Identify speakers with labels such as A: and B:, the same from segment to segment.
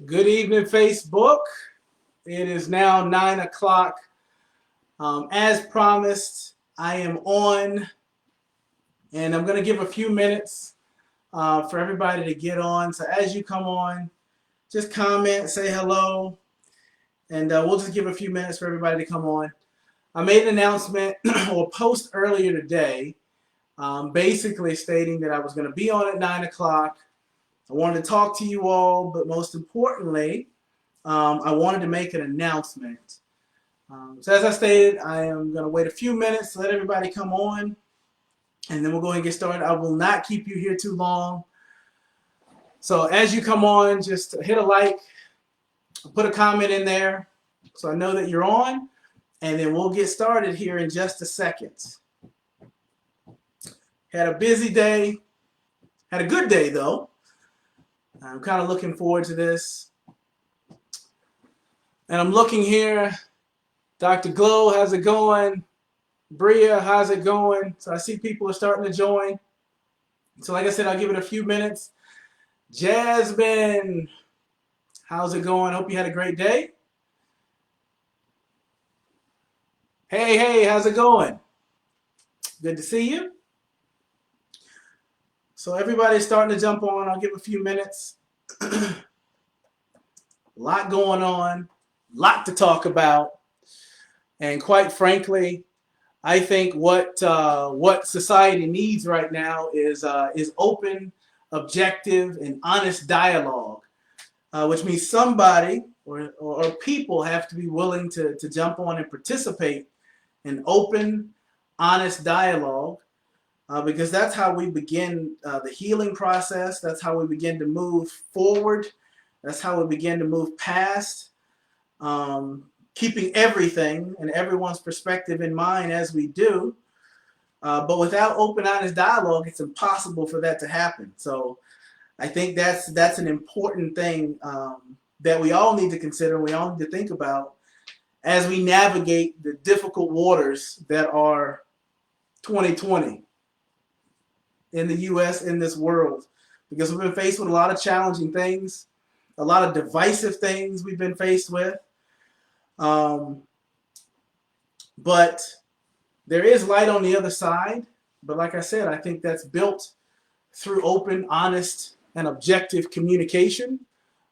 A: Good evening, Facebook. It is now 9 o'clock. As promised, I am on, and I'm going to give a few minutes for everybody to get on. So as you come on, just comment, say hello, and we'll just give a few minutes for everybody to come on. I made an announcement or post earlier today, basically stating that I was going to be on at 9 o'clock. I wanted to talk to you all, but most importantly, I wanted to make an announcement. So as I stated, I am going to wait a few minutes to let everybody come on, and then we'll go ahead and get started. I will not keep you here too long. So as you come on, just hit a like, put a comment in there so I know that you're on, and then we'll get started here in just a second. Had a busy day. Had a good day, though. I'm kind of looking forward to this. And I'm looking here. Dr. Glow, how's it going? Bria, how's it going? So I see people are starting to join. So like I said, I'll give it a few minutes. Jasmine, how's it going? Hope you had a great day. Hey, how's it going? Good to see you. So everybody's starting to jump on. I'll give a few minutes. A lot going on, a lot to talk about, and quite frankly, I think what society needs right now is open, objective, and honest dialogue, which means somebody or people have to be willing to jump on and participate in open, honest dialogue. Because that's how we begin the healing process. That's how we begin to move forward. That's how we begin to move past, keeping everything and everyone's perspective in mind as we do. But without open, honest dialogue, it's impossible for that to happen. So I think that's an important thing that we all need to consider, we all need to think about as we navigate the difficult waters that are 2020. In the U.S., in this world, because we've been faced with a lot of challenging things, a lot of divisive things we've been faced with. But there is light on the other side. But like I said, I think that's built through open, honest, and objective communication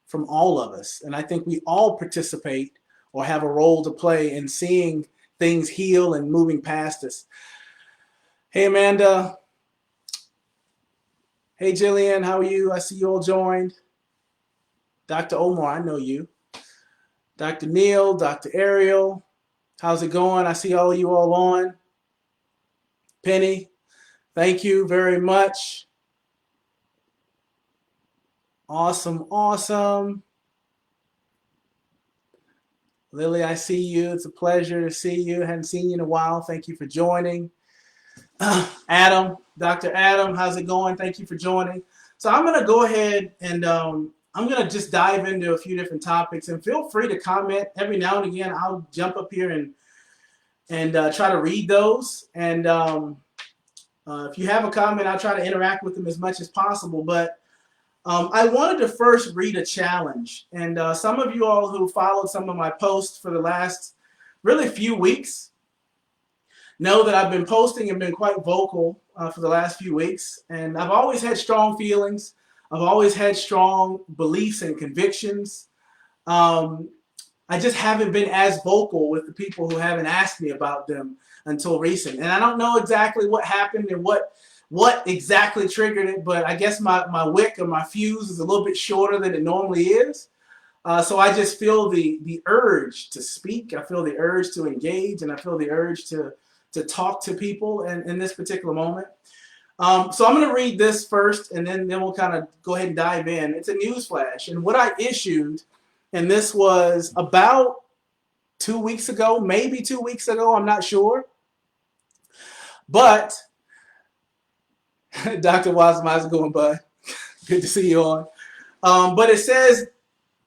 A: from all of us. And I think we all participate or have a role to play in seeing things heal and moving past us. Hey, Amanda. Hey, Jillian, how are you? I see you all joined. Dr. Omar, I know you. Dr. Neil, Dr. Ariel, how's it going? I see all of you all on. Penny, thank you very much. Awesome. Lily, I see you. It's a pleasure to see you. I hadn't seen you in a while. Thank you for joining. Adam, Dr. Adam, how's it going? Thank you for joining. So I'm going to go ahead and I'm going to just dive into a few different topics, and feel free to comment every now and again. I'll jump up here and try to read those. And if you have a comment, I'll try to interact with them as much as possible. But I wanted to first read a challenge. And some of you all who followed some of my posts for the last really few weeks know that I've been posting and been quite vocal for the last few weeks. And I've always had strong feelings. I've always had strong beliefs and convictions. I just haven't been as vocal with the people who haven't asked me about them until recent. And I don't know exactly what happened and what exactly triggered it, but I guess my wick or my fuse is a little bit shorter than it normally is. So I just feel the urge to speak. I feel the urge to engage, and I feel the urge to talk to people in this particular moment. So I'm going to read this first, and then we'll kind of go ahead and dive in. It's a news flash. And what I issued, and this was about 2 weeks ago, maybe 2 weeks ago, I'm not sure. But, Dr. Wasm, how's it going, bud? Good to see you on. But it says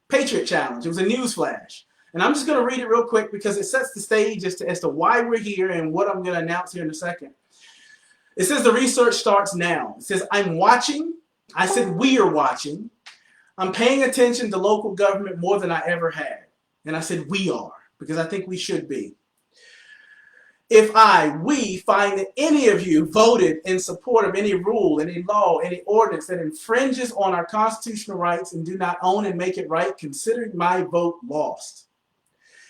A: Patriot Challenge. It was a news flash. And I'm just going to read it real quick because it sets the stage as to why we're here and what I'm going to announce here in a second. It says the research starts now. It says, I'm watching. I said we are watching I'm paying attention to local government more than I ever had. And I said, we are, because I think we should be. If we find that any of you voted in support of any rule, any law, any ordinance that infringes on our constitutional rights and do not own and make it right, consider my vote lost.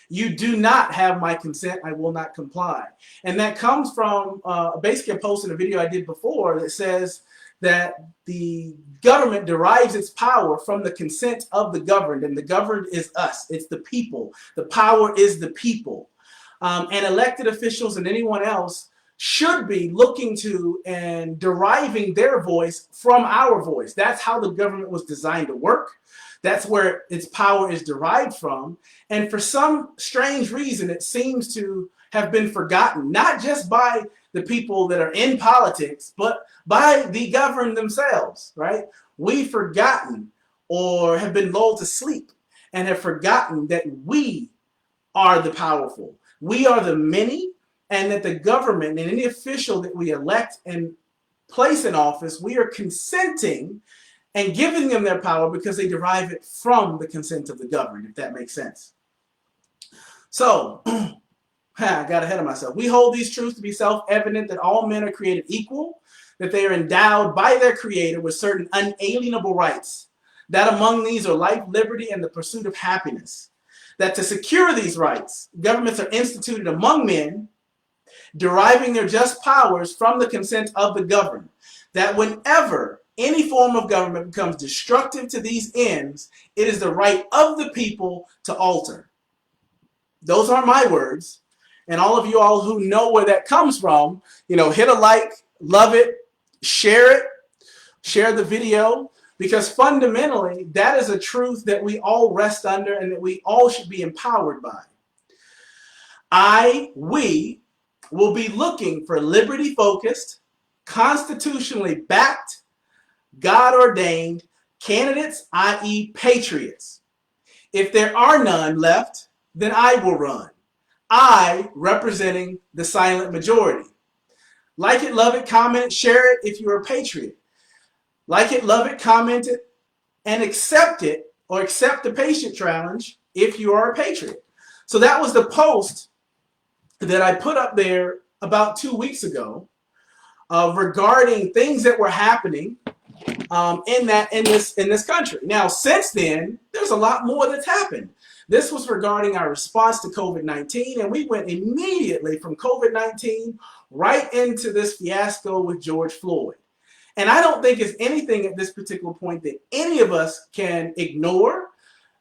A: You do not have my consent, I will not comply. And that comes from basically a post in a video I did before that says that the government derives its power from the consent of the governed, and the governed is us, it's the people. The power is the people. And elected officials and anyone else should be looking to and deriving their voice from our voice. That's how the government was designed to work. That's where its power is derived from. And for some strange reason, it seems to have been forgotten, not just by the people that are in politics, but by the governed themselves, right? We've forgotten or have been lulled to sleep and have forgotten that we are the powerful. We are the many, and that the government and any official that we elect and place in office, we are consenting and giving them their power because they derive it from the consent of the governed, if that makes sense. So, I got ahead of myself. We hold these truths to be self-evident that all men are created equal, that they are endowed by their Creator with certain unalienable rights, that among these are life, liberty, and the pursuit of happiness. That to secure these rights, governments are instituted among men, deriving their just powers from the consent of the governed. That whenever any form of government becomes destructive to these ends, it is the right of the people to alter. Those aren't my words. And all of you all who know where that comes from, hit a like, love it, share the video. Because fundamentally, that is a truth that we all rest under and that we all should be empowered by. We will be looking for liberty-focused, constitutionally backed, God-ordained candidates, i.e. patriots. If there are none left, then I will run. I representing the silent majority. Like it, love it, comment it, share it if you're a patriot. Like it, love it, comment it, and accept it, or accept the patient challenge if you are a patriot. So that was the post that I put up there about 2 weeks ago regarding things that were happening in this country. Now, since then, there's a lot more that's happened. This was regarding our response to COVID-19, and we went immediately from COVID-19 right into this fiasco with George Floyd. And I don't think it's anything at this particular point that any of us can ignore.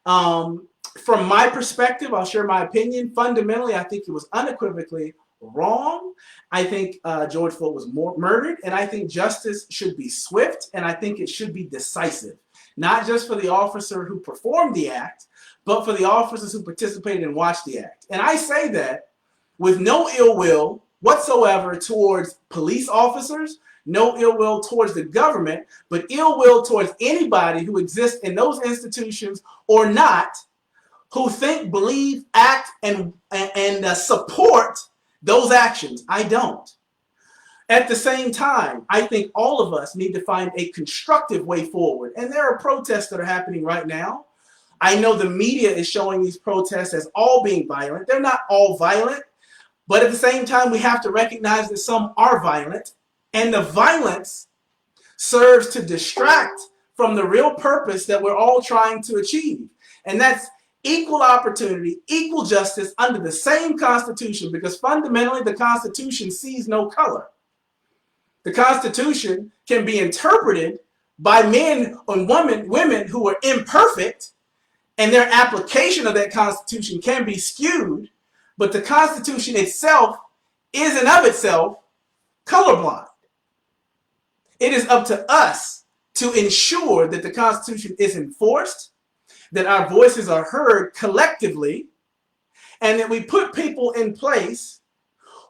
A: From my perspective, I'll share my opinion. Fundamentally, I think it was unequivocally wrong. I think George Floyd was murdered, and I think justice should be swift, and I think it should be decisive. Not just for the officer who performed the act, but for the officers who participated and watched the act. And I say that with no ill will whatsoever towards police officers, no ill will towards the government, but ill will towards anybody who exists in those institutions or not, who think, believe, act, and support those actions. I don't. At the same time, I think all of us need to find a constructive way forward. And there are protests that are happening right now. I know the media is showing these protests as all being violent. They're not all violent, but at the same time, we have to recognize that some are violent. And the violence serves to distract from the real purpose that we're all trying to achieve. And that's equal opportunity, equal justice under the same Constitution, because fundamentally the Constitution sees no color. The Constitution can be interpreted by men and women who are imperfect, and their application of that Constitution can be skewed, but the Constitution itself is and of itself colorblind. It is up to us to ensure that the Constitution is enforced, that our voices are heard collectively, and that we put people in place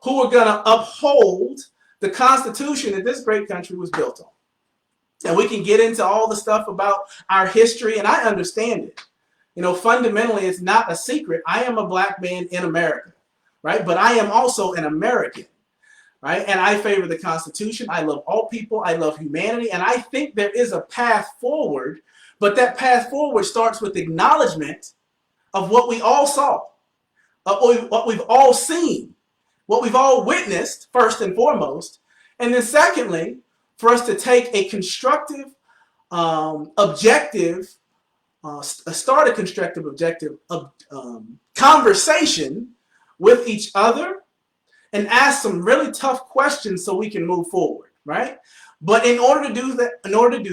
A: who are going to uphold the Constitution that this great country was built on. And we can get into all the stuff about our history, and I understand it. Fundamentally, it's not a secret. I am a black man in America, right? But I am also an American. right? And I favor the Constitution. I love all people. I love humanity. And I think there is a path forward, but that path forward starts with acknowledgement of what we all saw, of what we've all seen, what we've all witnessed, first and foremost. And then secondly, for us to take a constructive, objective, start a constructive, objective conversation with each other and ask some really tough questions so we can move forward, right? But in order to do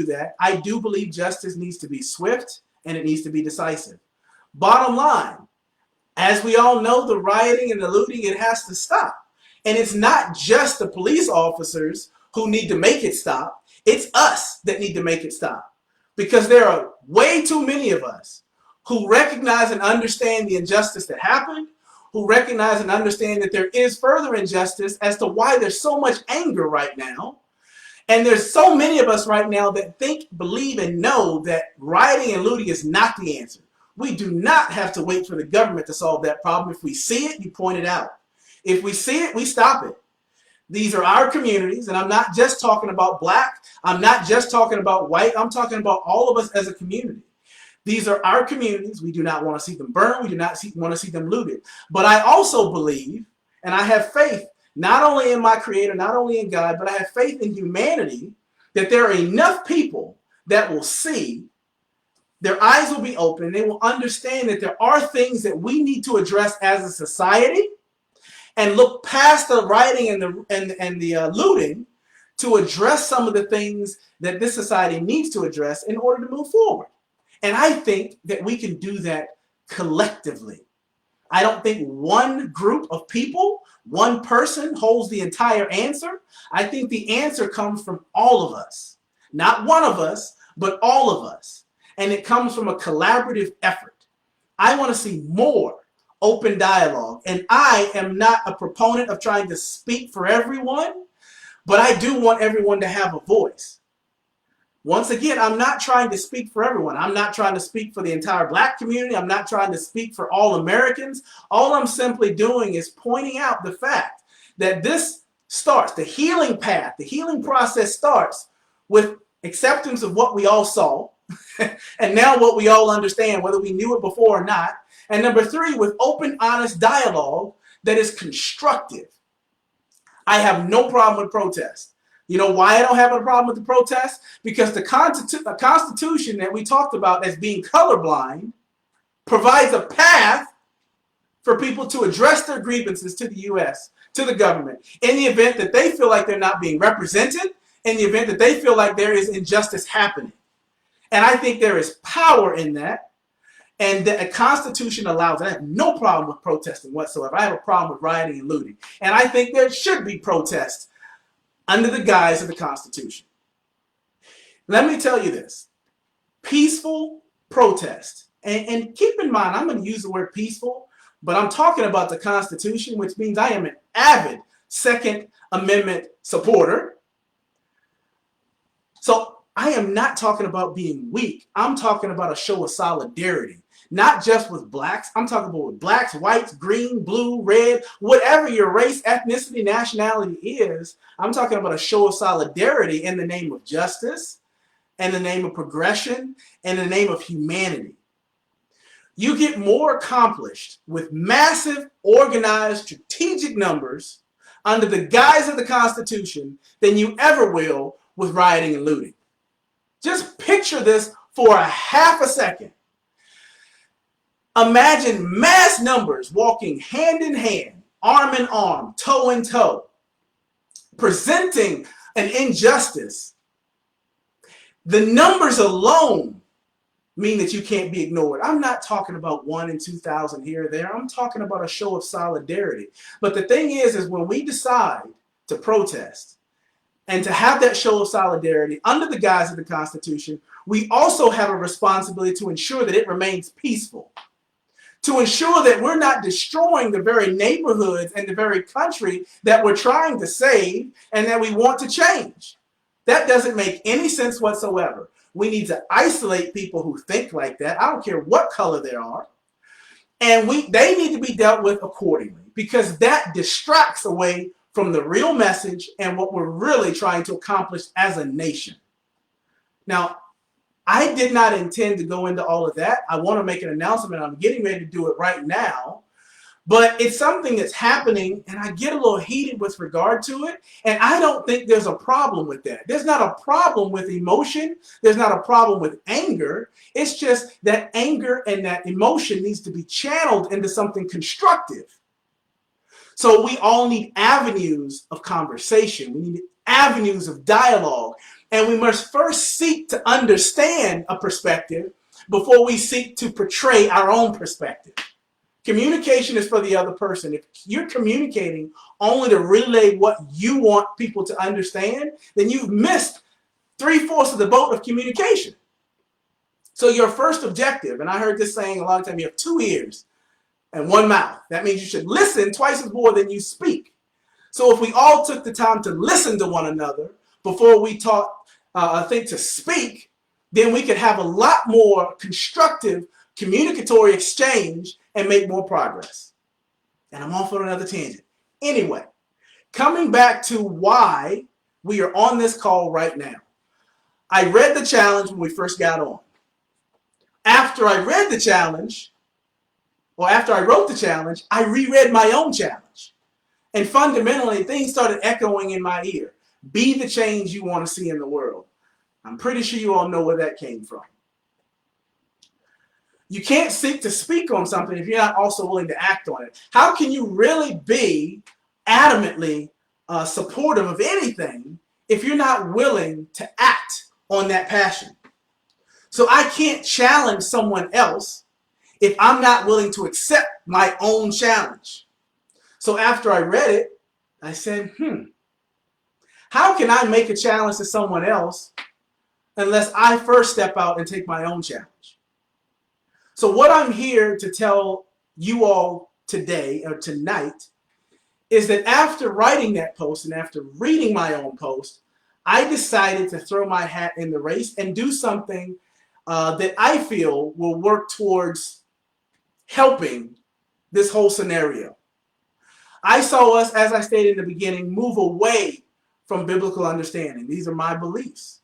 A: that, I do believe justice needs to be swift and it needs to be decisive. Bottom line, as we all know, the rioting and the looting, it has to stop. And it's not just the police officers who need to make it stop. It's us that need to make it stop. Because there are way too many of us who recognize and understand the injustice that happened, who recognize and understand that there is further injustice as to why there's so much anger right now. And there's so many of us right now that think, believe, and know that rioting and looting is not the answer. We do not have to wait for the government to solve that problem. If we see it, you point it out. If we see it, we stop it. These are our communities, and I'm not just talking about black. I'm not just talking about white. I'm talking about all of us as a community. These are our communities. We do not want to see them burned. We do not want to see them looted. But I also believe, and I have faith, not only in my Creator, not only in God, but I have faith in humanity, that there are enough people that will see, their eyes will be open, they will understand that there are things that we need to address as a society and look past the rioting and the looting to address some of the things that this society needs to address in order to move forward. And I think that we can do that collectively. I don't think one group of people, one person holds the entire answer. I think the answer comes from all of us. Not one of us, but all of us. And it comes from a collaborative effort. I want to see more open dialogue. And I am not a proponent of trying to speak for everyone, but I do want everyone to have a voice. Once again, I'm not trying to speak for everyone. I'm not trying to speak for the entire black community. I'm not trying to speak for all Americans. All I'm simply doing is pointing out the fact that this starts, the healing path, the healing process starts with acceptance of what we all saw, and now what we all understand, whether we knew it before or not. And number three, with open, honest dialogue that is constructive. I have no problem with protest. You know why I don't have a problem with the protest? Because the Constitution that we talked about as being colorblind provides a path for people to address their grievances to the U.S., to the government, in the event that they feel like they're not being represented, in the event that they feel like there is injustice happening. And I think there is power in that, and that a Constitution allows it. I have no problem with protesting whatsoever. I have a problem with rioting and looting. And I think there should be protests under the guise of the Constitution. Let me tell you this. Peaceful protest. And keep in mind, I'm going to use the word peaceful, but I'm talking about the Constitution, which means I am an avid Second Amendment supporter. So I am not talking about being weak. I'm talking about a show of solidarity. Not just with blacks. I'm talking about with blacks, whites, green, blue, red, whatever your race, ethnicity, nationality is. I'm talking about a show of solidarity in the name of justice, in the name of progression, in the name of humanity. You get more accomplished with massive, organized, strategic numbers under the guise of the Constitution than you ever will with rioting and looting. Just picture this for a half a second. Imagine mass numbers walking hand in hand, arm in arm, toe in toe, presenting an injustice. The numbers alone mean that you can't be ignored. I'm not talking about 1 and 2,000 here or there. I'm talking about a show of solidarity. But the thing is when we decide to protest and to have that show of solidarity under the guise of the Constitution, we also have a responsibility to ensure that it remains peaceful. To ensure that we're not destroying the very neighborhoods and the very country that we're trying to save and that we want to change. That doesn't make any sense whatsoever. We need to isolate people who think like that. I don't care what color they are. And they need to be dealt with accordingly, because that distracts away from the real message and what we're really trying to accomplish as a nation. Now, I did not intend to go into all of that. I want to make an announcement. I'm getting ready to do it right now. But it's something that's happening, and I get a little heated with regard to it. And I don't think there's a problem with that. There's not a problem with emotion. There's not a problem with anger. It's just that anger and that emotion needs to be channeled into something constructive. So we all need avenues of conversation. We need avenues of dialogue. And we must first seek to understand a perspective before we seek to portray our own perspective. Communication is for the other person. If you're communicating only to relay what you want people to understand, then you've missed 3/4 of the boat of communication. So your first objective, and I heard this saying a lot of times, you have 2 ears and 1 mouth. That means you should listen twice as more than you speak. So if we all took the time to listen to one another before we think to speak, then we could have a lot more constructive communicatory exchange and make more progress. And I'm off on another tangent. Anyway, coming back to why we are on this call right now. I read the challenge when we first got on. After I read the challenge, or after I wrote the challenge, I reread my own challenge. And fundamentally, things started echoing in my ear. Be the change you want to see in the world. I'm pretty sure you all know where that came from. You can't seek to speak on something if you're not also willing to act on it. How can you really be adamantly supportive of anything if you're not willing to act on that passion? So I can't challenge someone else if I'm not willing to accept my own challenge. So after I read it, I said, how can I make a challenge to someone else unless I first step out and take my own challenge? So what I'm here to tell you all today or tonight is that after writing that post and after reading my own post, I decided to throw my hat in the race and do something that I feel will work towards helping this whole scenario. I saw us, as I stated in the beginning, move away from biblical understanding. These are my beliefs.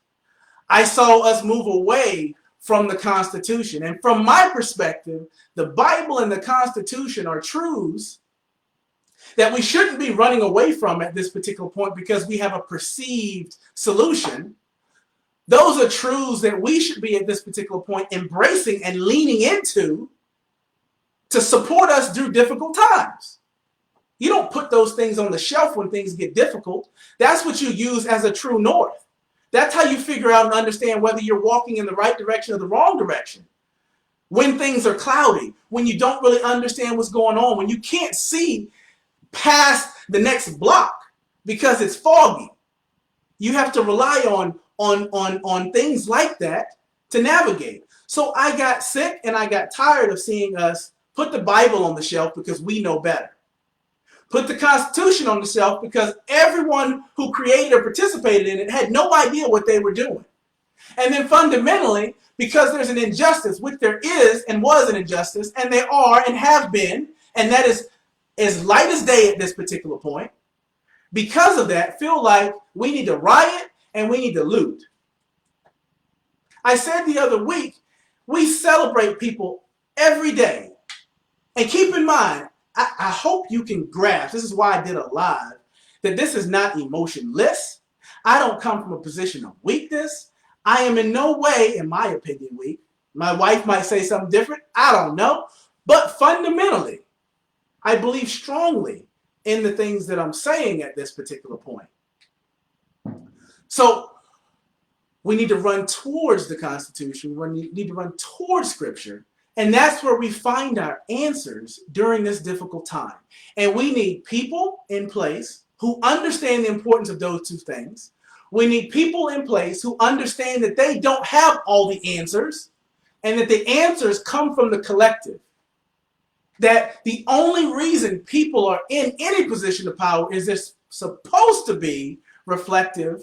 A: I saw us move away from the Constitution. And from my perspective, the Bible and the Constitution are truths that we shouldn't be running away from at this particular point because we have a perceived solution. Those are truths that we should be at this particular point embracing and leaning into to support us through difficult times. You don't put those things on the shelf when things get difficult. That's what you use as a true north. That's how you figure out and understand whether you're walking in the right direction or the wrong direction. When things are cloudy, when you don't really understand what's going on, when you can't see past the next block because it's foggy, you have to rely on things like that to navigate. So I got sick and I got tired of seeing us put the Bible on the shelf because we know better. Put the Constitution on the shelf because everyone who created or participated in it had no idea what they were doing. And then fundamentally, because there's an injustice, which there is and was an injustice, and there are and have been, and that is as light as day at this particular point, because of that, feel like we need to riot and we need to loot. I said the other week, we celebrate people every day. And keep in mind, I hope you can grasp, this is why I did a live, that this is not emotionless. I don't come from a position of weakness. I am in no way, in my opinion, weak. My wife might say something different. I don't know. But fundamentally, I believe strongly in the things that I'm saying at this particular point. So we need to run towards the Constitution. We need to run towards Scripture. And that's where we find our answers during this difficult time. And we need people in place who understand the importance of those two things. We need people in place who understand that they don't have all the answers and that the answers come from the collective. That the only reason people are in any position of power is they're supposed to be reflective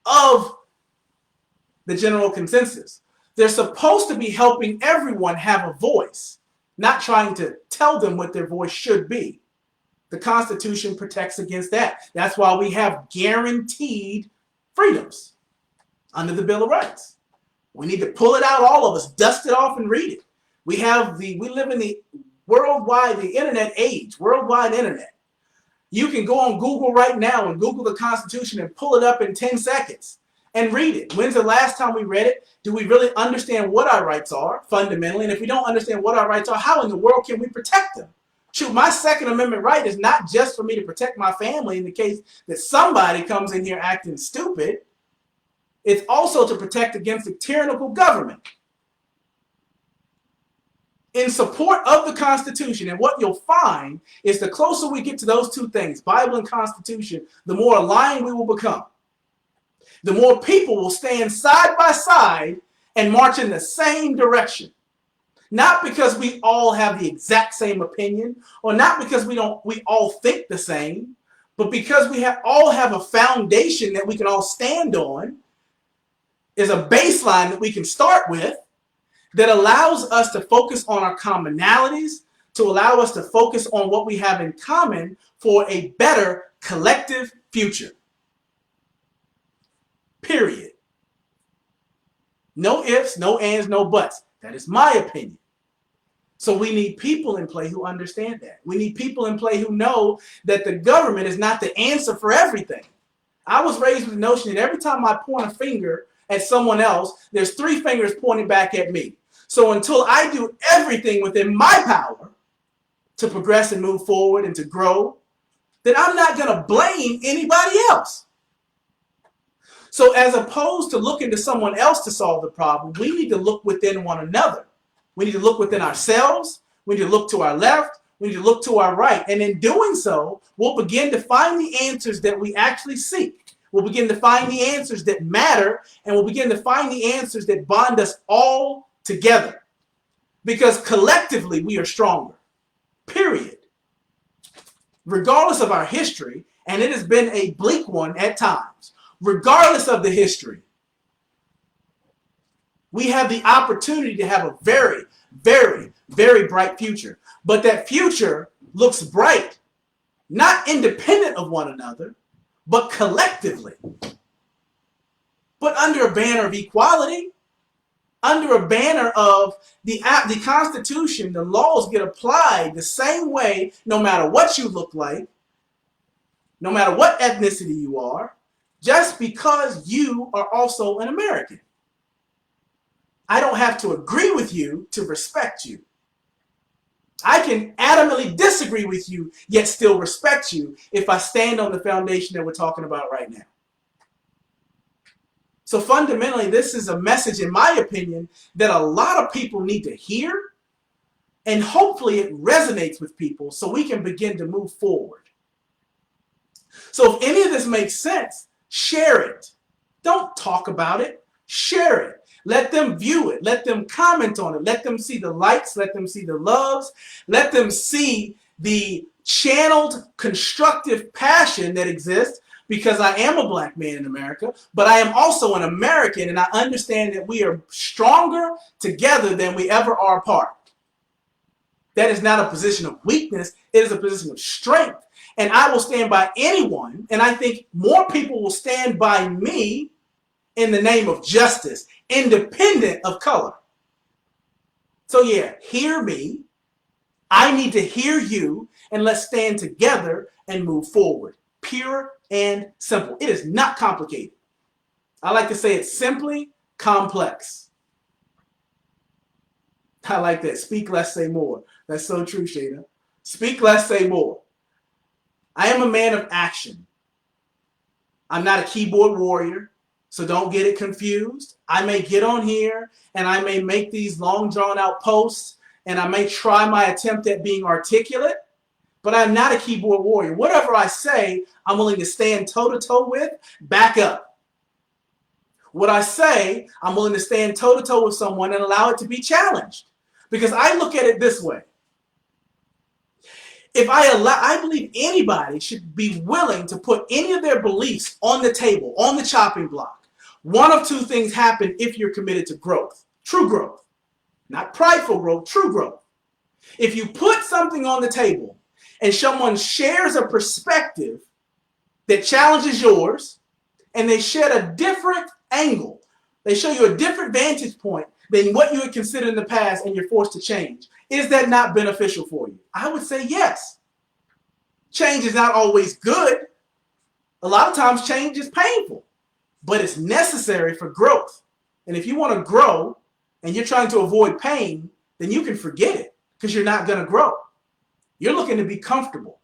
A: of the general consensus. They're supposed to be helping everyone have a voice, not trying to tell them what their voice should be. The Constitution protects against that. That's why we have guaranteed freedoms under the Bill of Rights. We need to pull it out, all of us, dust it off and read it. We live in the the internet age, worldwide internet. You can go on Google right now and Google the Constitution and pull it up in 10 seconds and read it. When's the last time we read it? Do we really understand what our rights are fundamentally? And if we don't understand what our rights are, how in the world can we protect them? Shoot, my Second Amendment right is not just for me to protect my family in the case that somebody comes in here acting stupid. It's also to protect against a tyrannical government. In support of the Constitution, and what you'll find is the closer we get to those two things, Bible and Constitution, the more aligned we will become. The more people will stand side by side and march in the same direction. Not because we all have the exact same opinion, or not because we all think the same, but because we all have a foundation that we can all stand on, is a baseline that we can start with that allows us to focus on our commonalities, to allow us to focus on what we have in common for a better collective future. Period. No ifs, no ands, no buts. That is my opinion. So we need people in play who understand that. We need people in play who know that the government is not the answer for everything. I was raised with the notion that every time I point a finger at someone else, there's 3 fingers pointing back at me. So until I do everything within my power to progress and move forward and to grow, then I'm not going to blame anybody else. So as opposed to looking to someone else to solve the problem, we need to look within one another. We need to look within ourselves. We need to look to our left. We need to look to our right. And in doing so, we'll begin to find the answers that we actually seek. We'll begin to find the answers that matter, and we'll begin to find the answers that bond us all together. Because collectively, we are stronger. Period. Regardless of our history, and it has been a bleak one at times, regardless of the history, we have the opportunity to have a very, very, very bright future. But that future looks bright, not independent of one another, but collectively. But under a banner of equality, under a banner of the Constitution, the laws get applied the same way no matter what you look like, no matter what ethnicity you are, just because you are also an American. I don't have to agree with you to respect you. I can adamantly disagree with you, yet still respect you if I stand on the foundation that we're talking about right now. So fundamentally, this is a message, in my opinion, that a lot of people need to hear, and hopefully it resonates with people so we can begin to move forward. So if any of this makes sense, share it. Don't talk about it. Share it. Let them view it. Let them comment on it. Let them see the likes. Let them see the loves. Let them see the channeled constructive passion that exists, because I am a black man in America, but I am also an American, and I understand that we are stronger together than we ever are apart. That is not a position of weakness. It is a position of strength. And I will stand by anyone, and I think more people will stand by me in the name of justice, independent of color. So yeah, hear me. I need to hear you, and let's stand together and move forward. Pure and simple. It is not complicated. I like to say it's simply complex. I like that. Speak less, say more. That's so true, Shada. Speak less, say more. I am a man of action. I'm not a keyboard warrior, so don't get it confused. I may get on here and I may make these long drawn out posts, and I may try my attempt at being articulate, but I'm not a keyboard warrior. Whatever I say, I'm willing to stand toe to toe with, back up. What I say, I'm willing to stand toe to toe with someone and allow it to be challenged. Because I look at it this way. I believe anybody should be willing to put any of their beliefs on the table, on the chopping block. One of two things happen if you're committed to growth. True growth. Not prideful growth, true growth. If you put something on the table and someone shares a perspective that challenges yours, and they shed a different angle. They show you a different vantage point than what you had considered in the past, and you're forced to change. Is that not beneficial for you? I would say yes. Change is not always good. A lot of times change is painful, but it's necessary for growth. And if you want to grow and you're trying to avoid pain, then you can forget it because you're not going to grow. You're looking to be comfortable.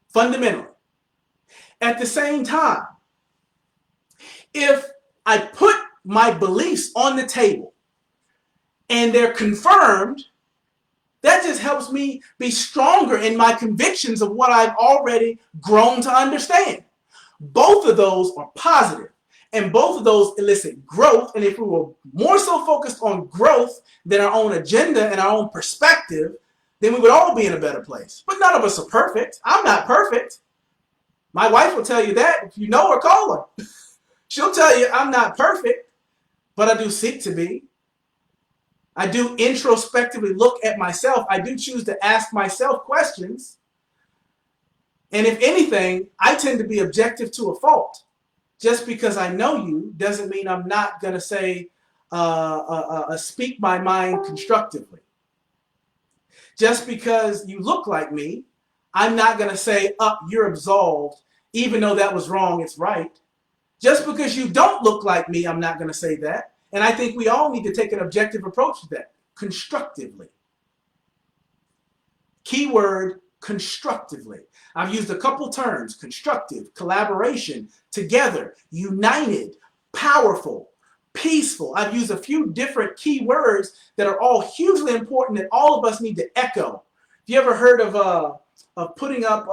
A: Fundamentally. At the same time, if I put my beliefs on the table and they're confirmed, that just helps me be stronger in my convictions of what I've already grown to understand. Both of those are positive, and both of those elicit growth. And if we were more so focused on growth than our own agenda and our own perspective, then we would all be in a better place. But none of us are perfect. I'm not perfect. My wife will tell you that. If you know her, call her. She'll tell you I'm not perfect, but I do seek to be. I do introspectively look at myself. I do choose to ask myself questions. And if anything, I tend to be objective to a fault. Just because I know you doesn't mean I'm not going to say, speak my mind constructively. Just because you look like me, I'm not going to say, you're absolved, even though that was wrong, it's right. Just because you don't look like me, I'm not going to say that. And I think we all need to take an objective approach to that, constructively. Keyword, constructively. I've used a couple terms: constructive, collaboration, together, united, powerful, peaceful. I've used a few different key words that are all hugely important that all of us need to echo. Have you ever heard of putting up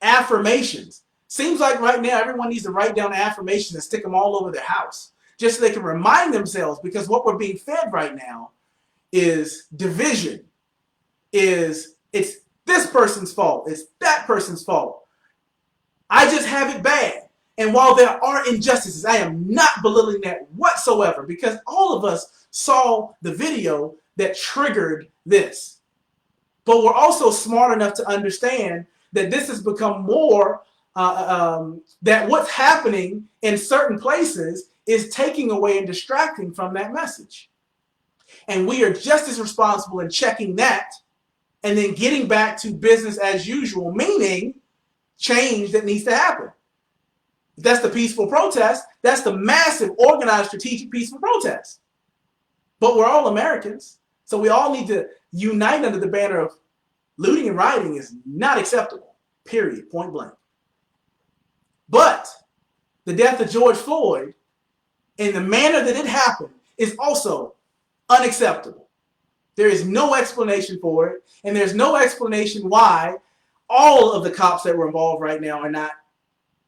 A: affirmations? Seems like right now everyone needs to write down affirmations and stick them all over their house, just so they can remind themselves, because what we're being fed right now is division. It's this person's fault. It's that person's fault. I just have it bad. And while there are injustices, I am not belittling that whatsoever, because all of us saw the video that triggered this. But we're also smart enough to understand that this has become more, that what's happening in certain places is taking away and distracting from that message. And we are just as responsible in checking that and then getting back to business as usual, meaning change that needs to happen. That's the peaceful protest. That's the massive, organized, strategic peaceful protest. But we're all Americans, so we all need to unite under the banner of looting and rioting is not acceptable, period, point blank. But the death of George Floyd in the manner that it happened is also unacceptable. There is no explanation for it, and there's no explanation why all of the cops that were involved right now are not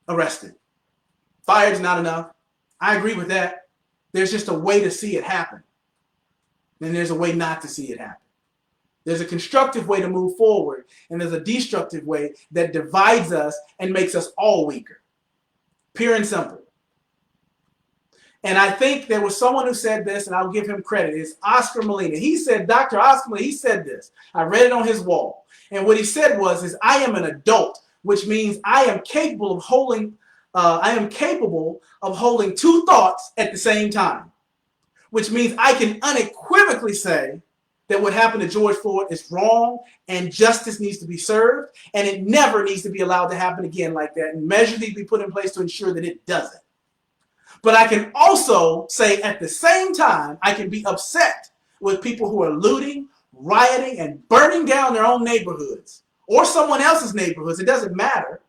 A: arrested. Fired's not enough. I agree with that. There's just a way to see it happen. And there's a way not to see it happen. There's a constructive way to move forward, and there's a destructive way that divides us and makes us all weaker. Pure and simple. And I think there was someone who said this, and I'll give him credit. It's Oscar Molina. He said, Dr. Oscar Molina, he said this. I read it on his wall. And what he said was, I am an adult, which means I am capable of holding two thoughts at the same time. Which means I can unequivocally say that what happened to George Floyd is wrong and justice needs to be served, and it never needs to be allowed to happen again like that, and measures need to be put in place to ensure that it doesn't. But I can also say at the same time, I can be upset with people who are looting, rioting, and burning down their own neighborhoods or someone else's neighborhoods. It doesn't matter.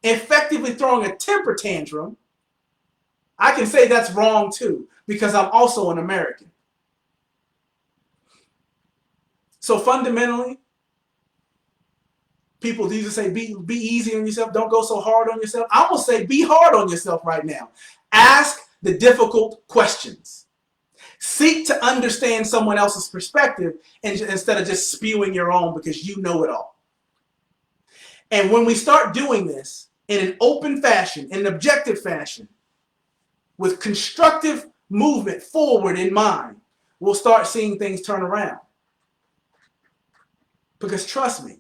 A: Effectively throwing a temper tantrum. I can say that's wrong too, because I'm also an American. So fundamentally, people used to say, be easy on yourself. Don't go so hard on yourself. I'm going to say, be hard on yourself right now. Ask the difficult questions. Seek to understand someone else's perspective instead of just spewing your own because you know it all. And when we start doing this in an open fashion, in an objective fashion, with constructive movement forward in mind, we'll start seeing things turn around. Because trust me,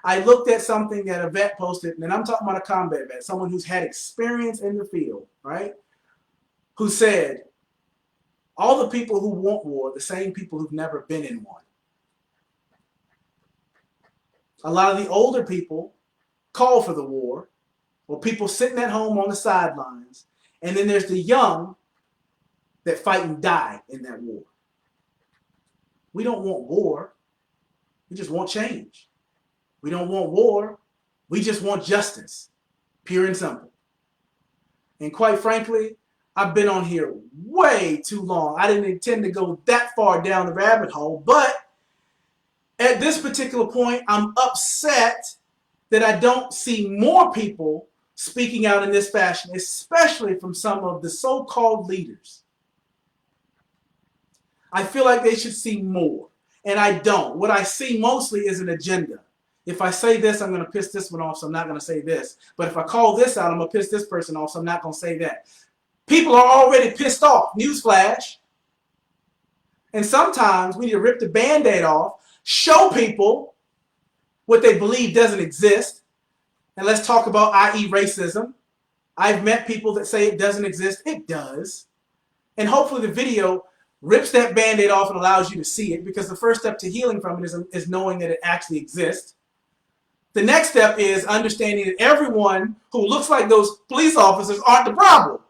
A: I looked at something that a vet posted, and I'm talking about a combat vet, someone who's had experience in the field, right? Who said, all the people who want war are the same people who've never been in one. A lot of the older people call for the war, or people sitting at home on the sidelines, and then there's the young that fight and die in that war. We don't want war. We just want change. We don't want war. We just want justice, pure and simple. And quite frankly, I've been on here way too long. I didn't intend to go that far down the rabbit hole, but at this particular point, I'm upset that I don't see more people speaking out in this fashion, especially from some of the so-called leaders. I feel like they should see more, and I don't. What I see mostly is an agenda. If I say this, I'm going to piss this one off, so I'm not going to say this. But if I call this out, I'm going to piss this person off, so I'm not going to say that. People are already pissed off. Newsflash. And sometimes we need to rip the Band-Aid off, show people what they believe doesn't exist, and let's talk about, i.e. racism. I've met people that say it doesn't exist. It does. And hopefully the video rips that Band-Aid off and allows you to see it, because the first step to healing from it is knowing that it actually exists. The next step is understanding that everyone who looks like those police officers aren't the problem.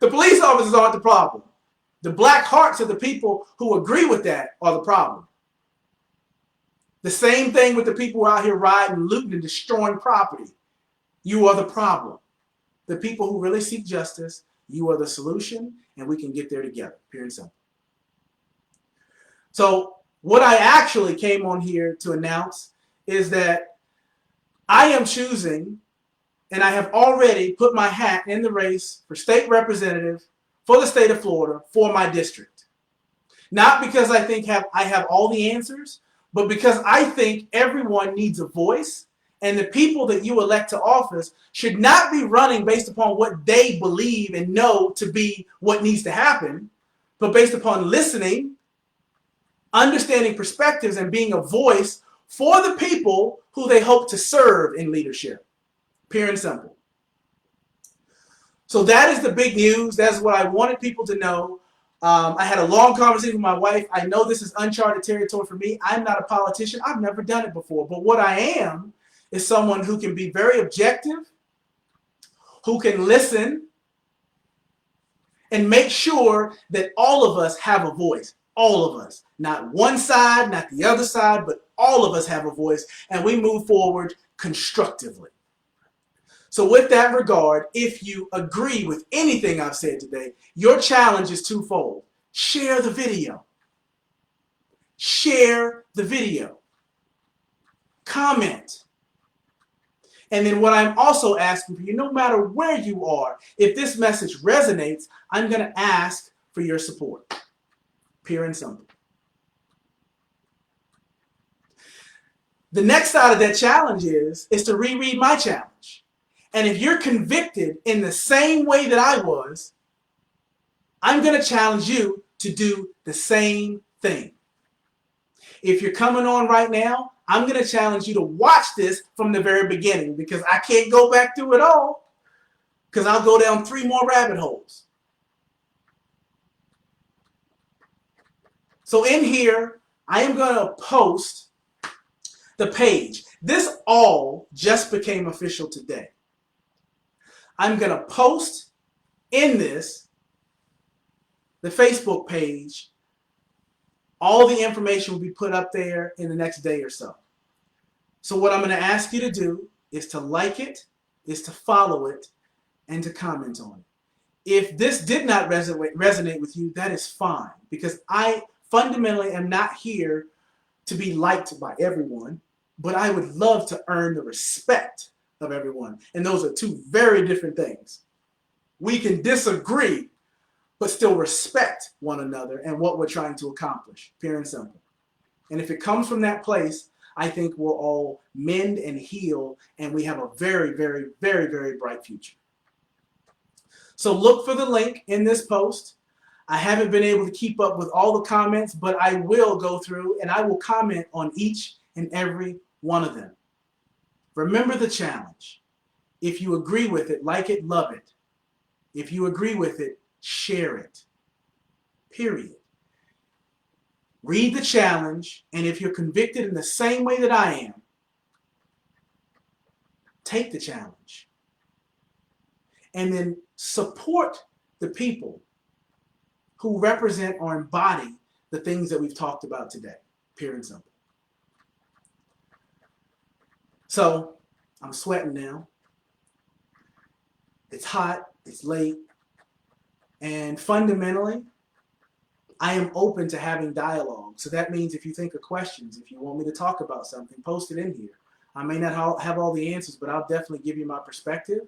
A: The police officers aren't the problem. The black hearts of the people who agree with that are the problem. The same thing with the people who are out here riding, looting, and destroying property. You are the problem. The people who really seek justice, you are the solution, and we can get there together, pure and simple. So what I actually came on here to announce is that I am choosing, and I have already put my hat in the race for state representative for the state of Florida for my district. Not because I think I have all the answers, but because I think everyone needs a voice, and the people that you elect to office should not be running based upon what they believe and know to be what needs to happen, but based upon listening, understanding perspectives, and being a voice for the people who they hope to serve in leadership. Pure and simple. So that is the big news. That's what I wanted people to know. I had a long conversation with my wife. I know this is uncharted territory for me. I'm not a politician. I've never done it before. But what I am is someone who can be very objective, who can listen, and make sure that all of us have a voice. All of us. Not one side, not the other side, but all of us have a voice, and we move forward constructively. So with that regard, if you agree with anything I've said today, your challenge is twofold. Share the video. Share the video. Comment. And then what I'm also asking for you, no matter where you are, if this message resonates, I'm going to ask for your support. Pure and simple. The next side of that challenge is to reread my challenge. And if you're convicted in the same way that I was, I'm going to challenge you to do the same thing. If you're coming on right now, I'm going to challenge you to watch this from the very beginning, because I can't go back through it all, because I'll go down 3 more rabbit holes. So in here, I am going to post the page. This all just became official today. I'm going to post in this the Facebook page. All the information will be put up there in the next day or so. So what I'm going to ask you to do is to like it, is to follow it, and to comment on it. If this did not resonate with you, that is fine, because I fundamentally am not here to be liked by everyone, but I would love to earn the respect of everyone. And those are 2 very different things. We can disagree, but still respect one another and what we're trying to accomplish, pure and simple. And if it comes from that place, I think we'll all mend and heal, and we have a very, very, very, very bright future. So look for the link in this post. I haven't been able to keep up with all the comments, but I will go through and I will comment on each and every one of them. Remember the challenge. If you agree with it, like it, love it. If you agree with it, share it. Period. Read the challenge, and if you're convicted in the same way that I am, take the challenge. And then support the people who represent or embody the things that we've talked about today. Pure and simple. So, I'm sweating now. It's hot, it's late, and fundamentally, I am open to having dialogue. So that means if you think of questions, if you want me to talk about something, post it in here. I may not have all the answers, but I'll definitely give you my perspective,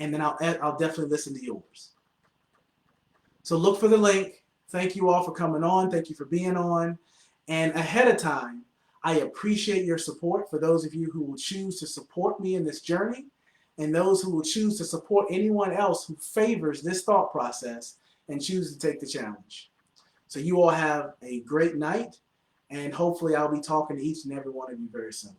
A: and then I'll definitely listen to yours. So look for the link. Thank you all for coming on. Thank you for being on. And ahead of time, I appreciate your support for those of you who will choose to support me in this journey, and those who will choose to support anyone else who favors this thought process and choose to take the challenge. So you all have a great night, and hopefully I'll be talking to each and every one of you very soon.